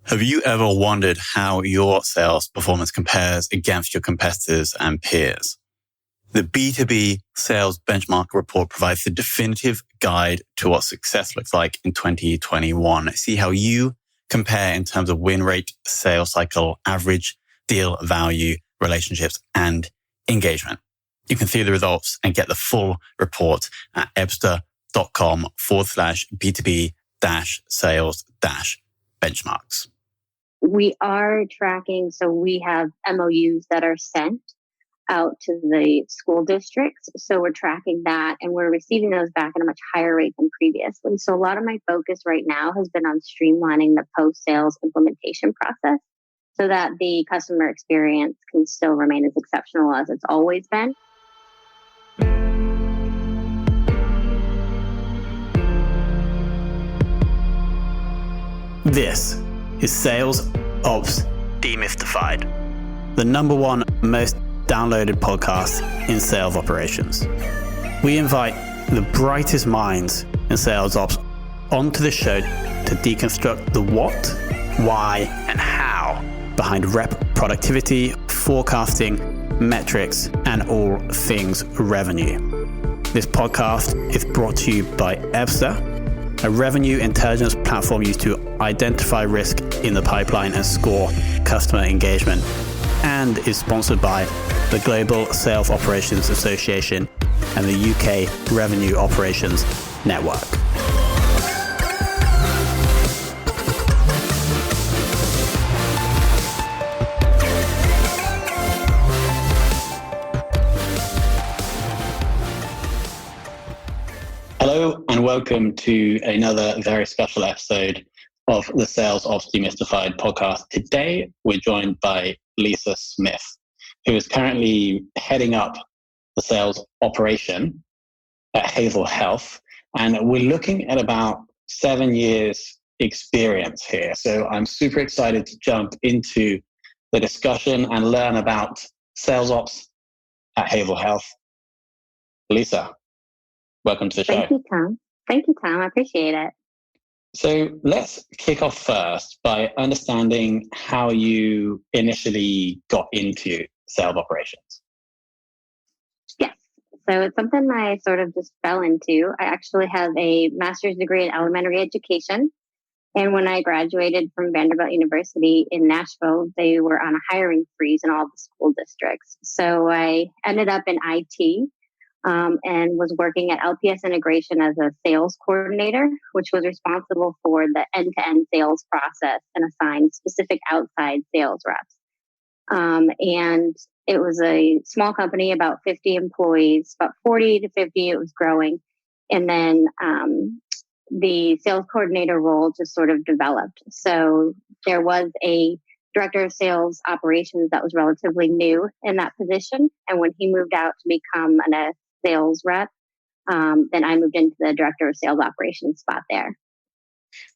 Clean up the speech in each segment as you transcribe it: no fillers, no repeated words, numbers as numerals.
Have you ever wondered how your sales performance compares against your competitors and peers? The B2B Sales Benchmark Report provides the definitive guide to what success looks like in 2021. See how you compare in terms of win rate, sales cycle, average deal value, relationships, and engagement. You can see the results and get the full report at ebster.com/B2B-sales-benchmarks. We are tracking, so we have MOUs that are sent out to the school districts. So we're tracking that and we're receiving those back at a much higher rate than previously. So a lot of my focus right now has been on streamlining the post-sales implementation process so that the customer experience can still remain as exceptional as it's always been. This is Sales Ops Demystified, the number one most downloaded podcast in sales operations. We invite the brightest minds in sales ops onto the show to deconstruct the what, why, and how behind rep productivity, forecasting, metrics, and all things revenue. This podcast is brought to you by Ebster, a revenue intelligence platform used to identify risk in the pipeline and score customer engagement, and is sponsored by the Global Sales Operations Association and the UK Revenue Operations Network. Hello and welcome to another very special episode of the Sales Ops Demystified podcast. Today, we're joined by Lisa Smith, who is currently heading up the sales operation at Hazel Health. And we're looking at about 7 years experience here. So I'm super excited to jump into the discussion and learn about sales ops at Hazel Health. Lisa, welcome to the show. Thank you, Tom. I appreciate it. So let's kick off first by understanding how you initially got into sales operations. Yes. So it's something I sort of just fell into. I actually have a master's degree in elementary education. And when I graduated from Vanderbilt University in Nashville, they were on a hiring freeze in all the school districts. So I ended up in IT. And was working at LPS Integration as a sales coordinator, which was responsible for the end-to-end sales process and assigned specific outside sales reps. And it was a small company, about 50 employees, about 40 to 50, it was growing. And then the sales coordinator role just sort of developed. So there was a director of sales operations that was relatively new in that position. And when he moved out to become a sales rep, then I moved into the director of sales operations spot there.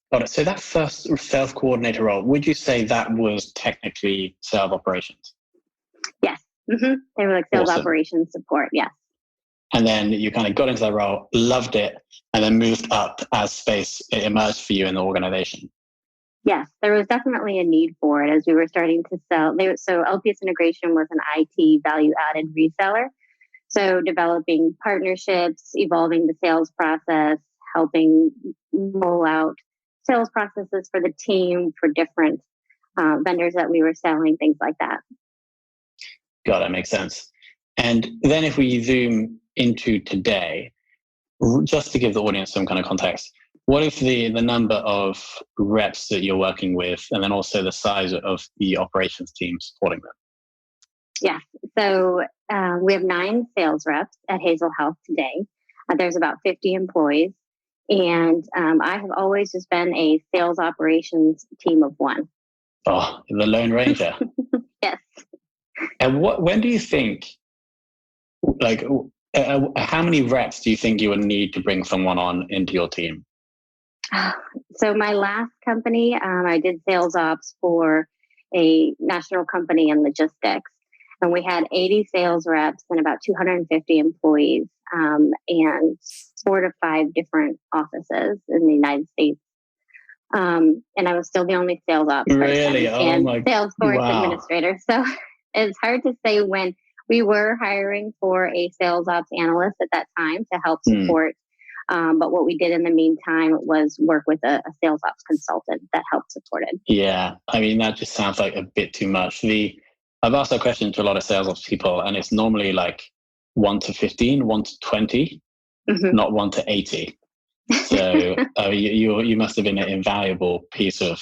Got it. So that first sales coordinator role, would you say that was technically sales operations? Yes. Mm-hmm. They were like sales Awesome. operations support. Yes. And then you kind of got into that role, loved it, and then moved up as space emerged for you in the organization. Yes, there was definitely a need for it as we were starting to sell. So LPS Integration was an IT value-added reseller. So developing partnerships, evolving the sales process, helping roll out sales processes for the team, for different vendors that we were selling, things like that. Got it, makes sense. And then if we zoom into today, just to give the audience some kind of context, what is the number of reps that you're working with, and then also the size of the operations team supporting them? Yeah, so we have 9 sales reps at Hazel Health today. There's about 50 employees. And I have always just been a sales operations team of 1. Oh, the Lone Ranger. Yes. And when do you think, how many reps do you think you would need to bring someone on into your team? So my last company, I did sales ops for a national company in logistics. And we had 80 sales reps and about 250 employees, and 4 to 5 different offices in the United States. And I was still the only sales ops Really? person and Salesforce Wow. administrator. So it's hard to say when. We were hiring for a sales ops analyst at that time to help support. But what we did in the meantime was work with a sales ops consultant that helped support it. Yeah. I mean, that just sounds like a bit too much. I've asked that question to a lot of sales ops people, and it's normally like 1 to 15, 1 to 20, not 1 to 80. So you must have been an invaluable piece of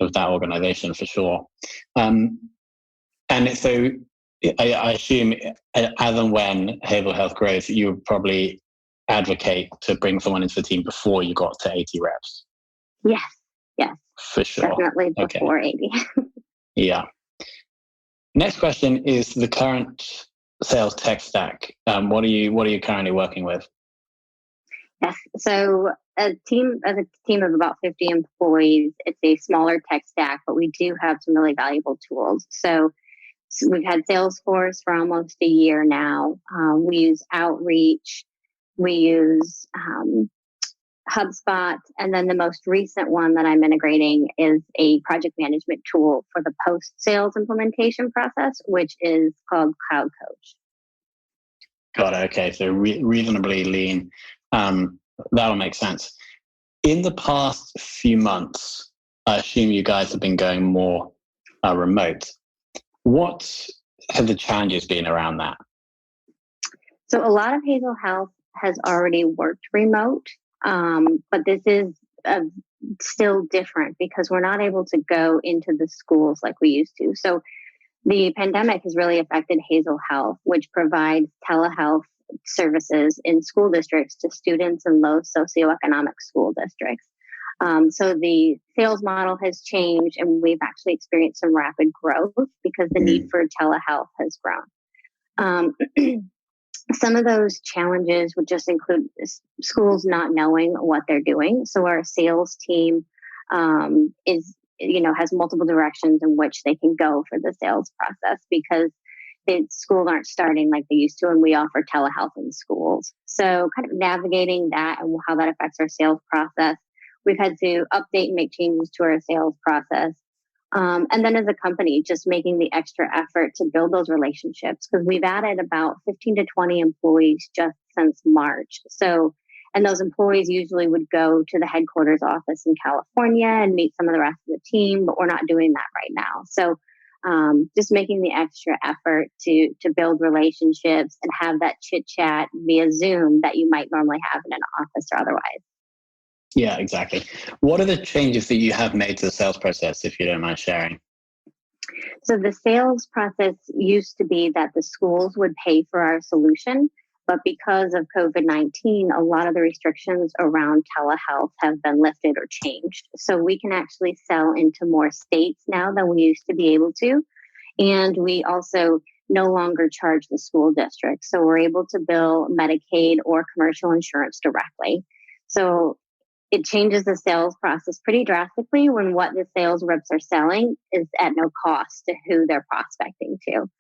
that organization for sure. And so I assume as and when Hazel Health grows, you would probably advocate to bring someone into the team before you got to 80 reps. Yes. For sure. Definitely before 80. Yeah. Next question is the current sales tech stack. What are you currently working with? Yes. So as a team of about 50 employees, it's a smaller tech stack, but we do have some really valuable tools. So we've had Salesforce for almost a year now. We use Outreach. We use HubSpot. And then the most recent one that I'm integrating is a project management tool for the post-sales implementation process, which is called Cloud Coach. Got it. Okay. So reasonably lean. That'll make sense. In the past few months, I assume you guys have been going more remote. What have the challenges been around that? So a lot of Hazel Health has already worked remote, but this is still different because we're not able to go into the schools like we used to. So the pandemic has really affected Hazel Health, which provides telehealth services in school districts to students in low socioeconomic school districts. So the sales model has changed, and we've actually experienced some rapid growth because the need for telehealth has grown. Some of those challenges would just include schools not knowing what they're doing. So our sales team has multiple directions in which they can go for the sales process because the schools aren't starting like they used to, and we offer telehealth in schools. So kind of navigating that and how that affects our sales process. We've had to update and make changes to our sales process. And then as a company, just making the extra effort to build those relationships because we've added about 15 to 20 employees just since March. So, and those employees usually would go to the headquarters office in California and meet some of the rest of the team, but we're not doing that right now. So just making the extra effort to build relationships and have that chit chat via Zoom that you might normally have in an office or otherwise. Yeah, exactly. What are the changes that you have made to the sales process, if you don't mind sharing? So the sales process used to be that the schools would pay for our solution, but because of COVID-19, a lot of the restrictions around telehealth have been lifted or changed. So we can actually sell into more states now than we used to be able to. And we also no longer charge the school district. So we're able to bill Medicaid or commercial insurance directly. So it changes the sales process pretty drastically when what the sales reps are selling is at no cost to who they're prospecting to.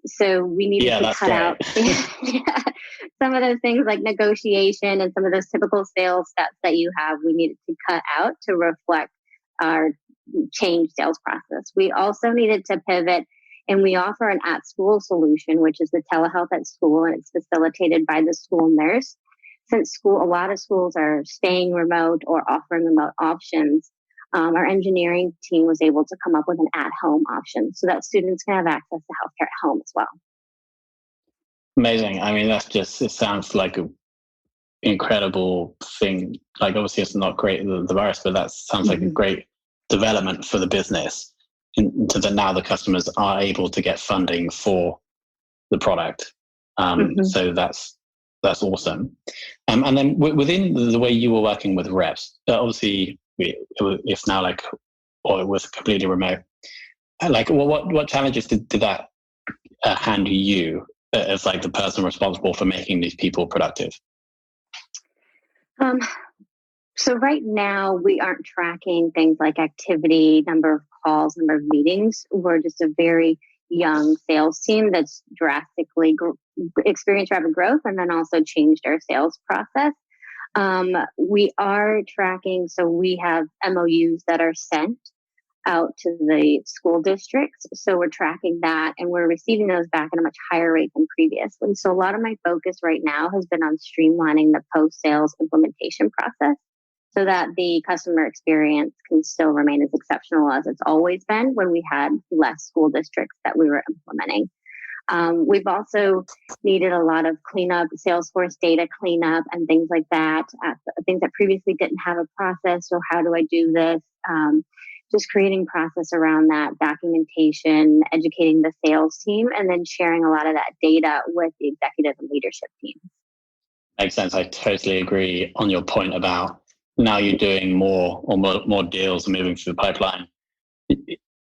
So we needed to cut out some of those things like negotiation and some of those typical sales steps that you have. We needed to cut out to reflect our changed sales process. We also needed to pivot, and we offer an at-school solution, which is the telehealth at school, and it's facilitated by the school nurse. Since a lot of schools are staying remote or offering remote options, our engineering team was able to come up with an at-home option so that students can have access to healthcare at home as well. Amazing. I mean, it sounds like an incredible thing. Like, obviously, it's not great, the virus, but that sounds like a great development for the business into that now the customers are able to get funding for the product. So that's awesome. And then within the way you were working with reps, obviously it's now it was completely remote. Like, what challenges did that hand you as like the person responsible for making these people productive? So right now we aren't tracking things like activity, number of calls, number of meetings. We're just a very young sales team that's drastically experienced rapid growth and then also changed our sales process. We are tracking, so we have MOUs that are sent out to the school districts. So we're tracking that and we're receiving those back at a much higher rate than previously. So a lot of my focus right now has been on streamlining the post-sales implementation process so that the customer experience can still remain as exceptional as it's always been when we had less school districts that we were implementing. We've also needed a lot of cleanup, Salesforce data cleanup and things like that, things that previously didn't have a process. So how do I do this? Just creating process around that, documentation, educating the sales team, and then sharing a lot of that data with the executive and leadership team. Makes sense. I totally agree on your point about now you're doing more deals and moving through the pipeline. You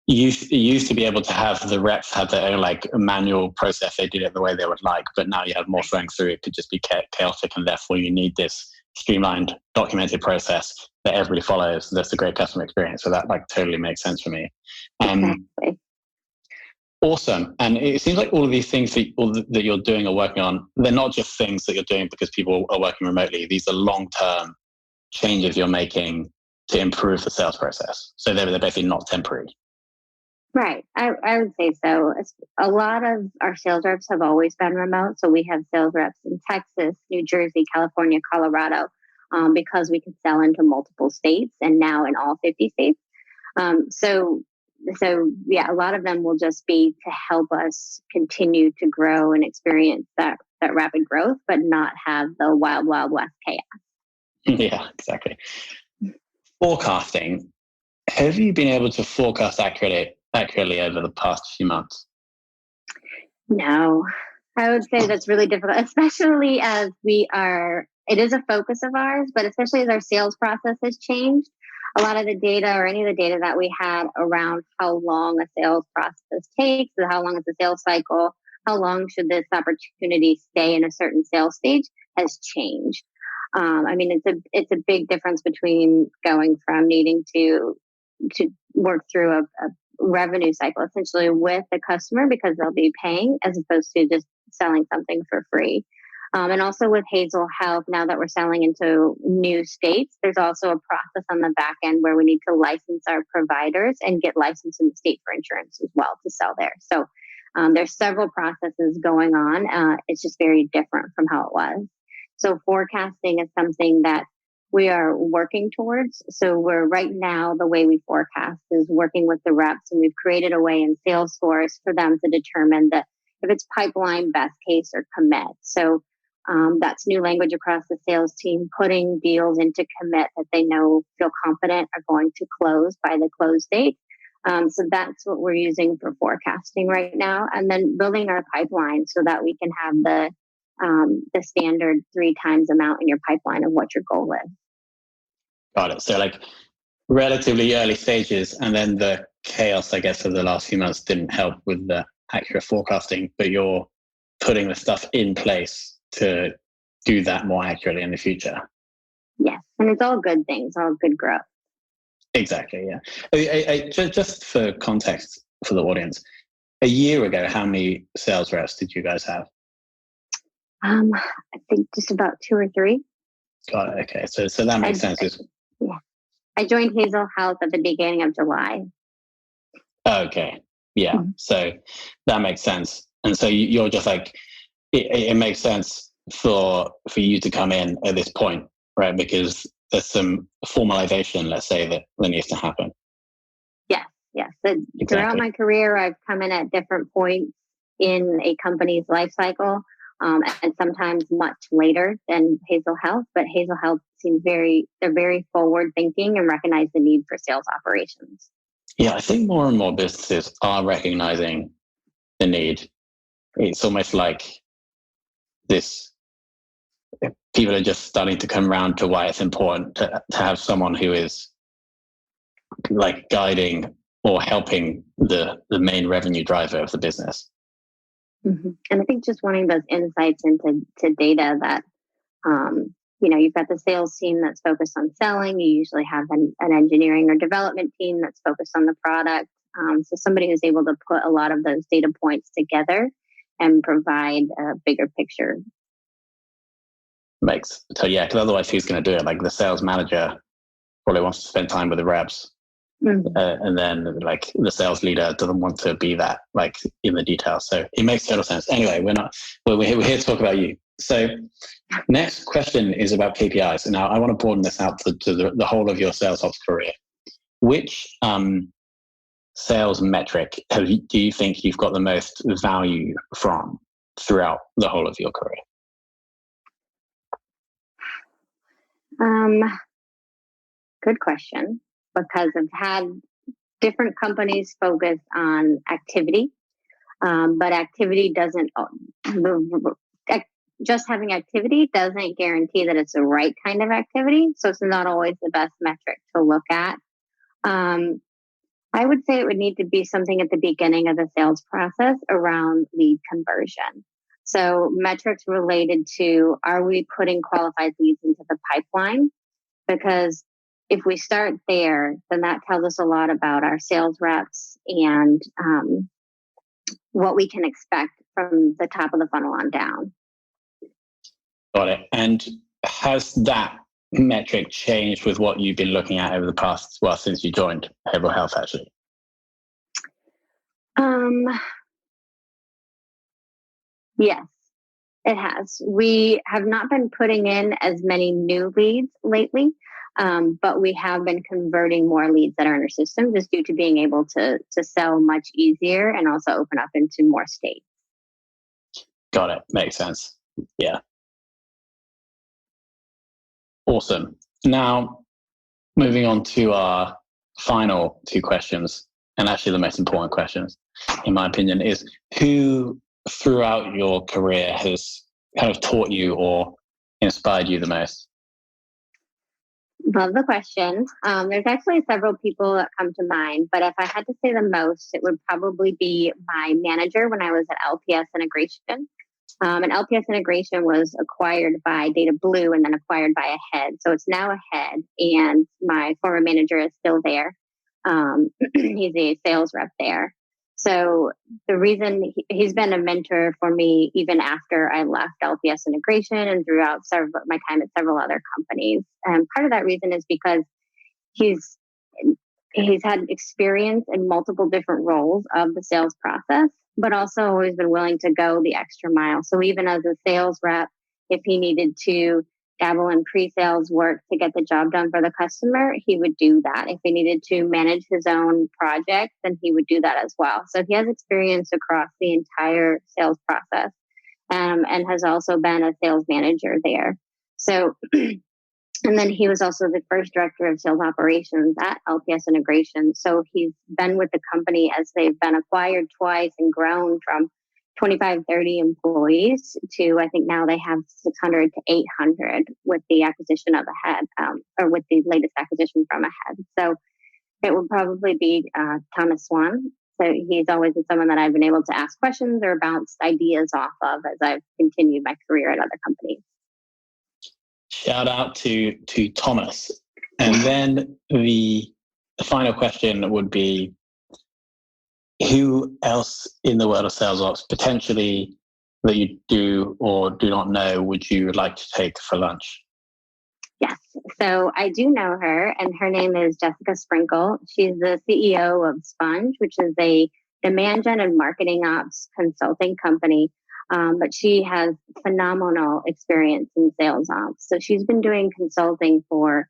used to be able to have the reps have their own like manual process. They did it the way they would like, but now you have more flowing through. It could just be chaotic, and therefore you need this streamlined, documented process that everybody follows. That's a great customer experience. So that like totally makes sense for me. Exactly. Awesome. And it seems like all of these things that you're doing or working on, they're not just things that you're doing because people are working remotely. These are long-term changes you're making to improve the sales process. So they're basically not temporary. Right. I would say so. A lot of our sales reps have always been remote. So we have sales reps in Texas, New Jersey, California, Colorado, because we can sell into multiple states and now in all 50 states. So yeah, a lot of them will just be to help us continue to grow and experience that rapid growth, but not have the wild, wild west chaos. Yeah, exactly. Forecasting. Have you been able to forecast accurately over the past few months? No, I would say that's really difficult, especially as it is a focus of ours, but especially as our sales process has changed. A lot of the data or any of the data that we had around how long a sales process takes, how long is the sales cycle, how long should this opportunity stay in a certain sales stage has changed. I mean, it's a big difference between going from needing to work through a revenue cycle essentially with the customer because they'll be paying as opposed to just selling something for free. And also with Hazel Health, now that we're selling into new states, there's also a process on the back end where we need to license our providers and get licensed in the state for insurance as well to sell there. So there's several processes going on. It's just very different from how it was. So forecasting is something that we are working towards. So we're right now, the way we forecast is working with the reps, and we've created a way in Salesforce for them to determine that if it's pipeline, best case, or commit. So that's new language across the sales team, putting deals into commit that they feel confident are going to close by the close date. So that's what we're using for forecasting right now, and then building our pipeline so that we can have the standard 3 times amount in your pipeline of what your goal is. Got it. So like relatively early stages, and then the chaos, I guess, of the last few months didn't help with the accurate forecasting, but you're putting the stuff in place to do that more accurately in the future. Yes. And it's all good things, all good growth. Exactly. Yeah. I just for context for the audience, a year ago, how many sales reps did you guys have? I think just about 2 or 3. Got it. Okay. So that makes sense. Yeah. I joined Hazel Health at the beginning of July. Okay. Yeah. Mm-hmm. So that makes sense. And so you're just like, it makes sense for you to come in at this point, right? Because there's some formalization, let's say, that needs to happen. Yes. So exactly. Throughout my career, I've come in at different points in a company's life cycle, and sometimes much later than Hazel Health. But Hazel Health seems they're very forward thinking and recognize the need for sales operations. Yeah, I think more and more businesses are recognizing the need. It's almost like this, people are just starting to come around to why it's important to have someone who is like guiding or helping the main revenue driver of the business. Mm-hmm. And I think just wanting those insights into data that, you've got the sales team that's focused on selling. You usually have an engineering or development team that's focused on the product. So somebody who's able to put a lot of those data points together and provide a bigger picture. Because otherwise who's going to do it? Like the sales manager probably wants to spend time with the reps. And then like the sales leader doesn't want to be that like in the details. So it makes total sense. Anyway, we're here to talk about you. So next question is about KPIs. Now I want to broaden this out to the whole of your sales ops career. Which sales metric do you think you've got the most value from throughout the whole of your career? Good question, because I've had different companies focus on activity, but activity doesn't, just having activity doesn't guarantee that it's the right kind of activity. So it's not always the best metric to look at. I would say it would need to be something at the beginning of the sales process around lead conversion. So metrics related to, are we putting qualified leads into the pipeline? Because if we start there, then that tells us a lot about our sales reps and what we can expect from the top of the funnel on down. Got it. And has that metric changed with what you've been looking at over the past, since you joined Hazel Health, actually? Yes, it has. We have not been putting in as many new leads lately, but we have been converting more leads that are in our system just due to being able to sell much easier and also open up into more states. Got it. Makes sense. Yeah. Awesome. Now, moving on to our final two questions, and actually the most important questions, in my opinion, is who throughout your career has kind of taught you or inspired you the most? Love the question. There's actually several people that come to mind, but if I had to say the most, it would probably be my manager when I was at LPS Integration. And LPS Integration was acquired by Data Blue and then acquired by Ahead. So it's now Ahead, and my former manager is still there. He's a sales rep there. So the reason he's been a mentor for me even after I left LPS Integration and throughout my time at several other companies. And part of that reason is because he's had experience in multiple different roles of the sales process, but also always been willing to go the extra mile. So even as a sales rep, if he needed to dabble in pre-sales work to get the job done for the customer, he would do that. If he needed to manage his own project, then he would do that as well. So he has experience across the entire sales process, and has also been a sales manager there. So, and then he was also the first director of sales operations at LPS Integration. So he's been with the company as they've been acquired twice and grown from 25, 30 employees to, I think now they have 600 to 800 with the acquisition of Ahead, or with the latest acquisition from Ahead. So it would probably be Thomas Swan. So he's always been someone that I've been able to ask questions or bounce ideas off of as I've continued my career at other companies. Shout out to Thomas. And then the final question would be, who else in the world of sales ops potentially that you do or do not know would you like to take for lunch? Yes. So I do know her, and her name is Jessica Sprinkle. She's the CEO of Sponge, which is a demand gen and marketing ops consulting company. But she has phenomenal experience in sales ops. So she's been doing consulting for,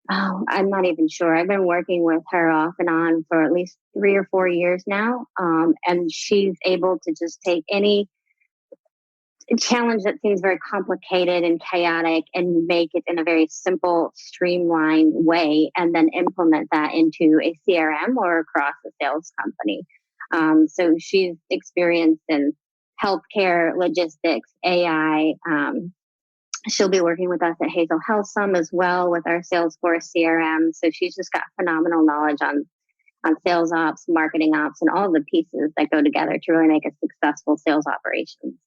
I'm not even sure. I've been working with her off and on for at least 3 or 4 years now. And she's able to just take any challenge that seems very complicated and chaotic and make it in a very simple, streamlined way, and then implement that into a CRM or across a sales company. So she's experienced in healthcare, logistics, AI. She'll be working with us at Hazel Health some as well with our Salesforce CRM. So she's just got phenomenal knowledge on sales ops, marketing ops, and all the pieces that go together to really make a successful sales operation.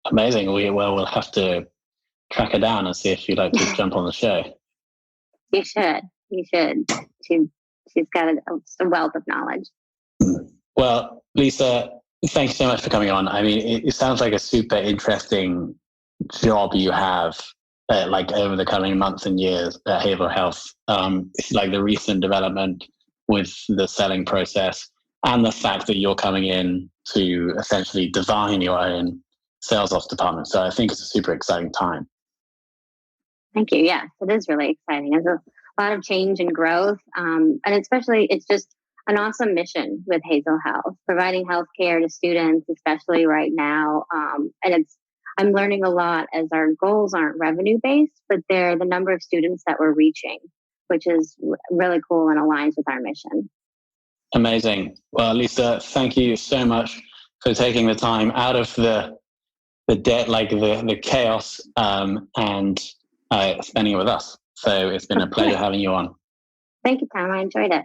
Amazing. We'll have to track her down and see if she'd like to jump on the show. You should. She's got a wealth of knowledge. Well, Lisa, thanks so much for coming on. I mean, it sounds like a super interesting job you have like over the coming months and years at Hazel Health, like the recent development with the selling process and the fact that you're coming in to essentially design your own sales ops department. So I think it's a super exciting time. Thank you. Yes, it is really exciting. There's a lot of change and growth. And especially, it's just an awesome mission with Hazel Health, providing healthcare to students, especially right now. And I'm learning a lot as our goals aren't revenue based, but they're the number of students that we're reaching, which is really cool and aligns with our mission. Amazing. Well, Lisa, thank you so much for taking the time out of the chaos and spending it with us. So it's been a pleasure having you on. Thank you, Tom. I enjoyed it.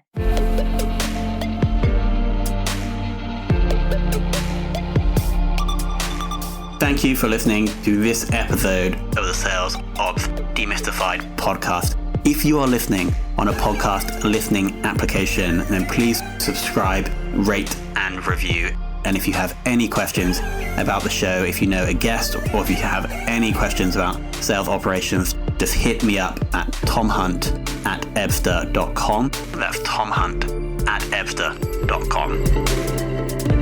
Thank you for listening to this episode of the Sales Ops Demystified podcast. If you are listening on a podcast listening application, then please subscribe, rate, and review. And if you have any questions about the show, if you know a guest, or if you have any questions about sales operations, just hit me up at tomhunt@ebster.com. That's tomhunt@ebster.com.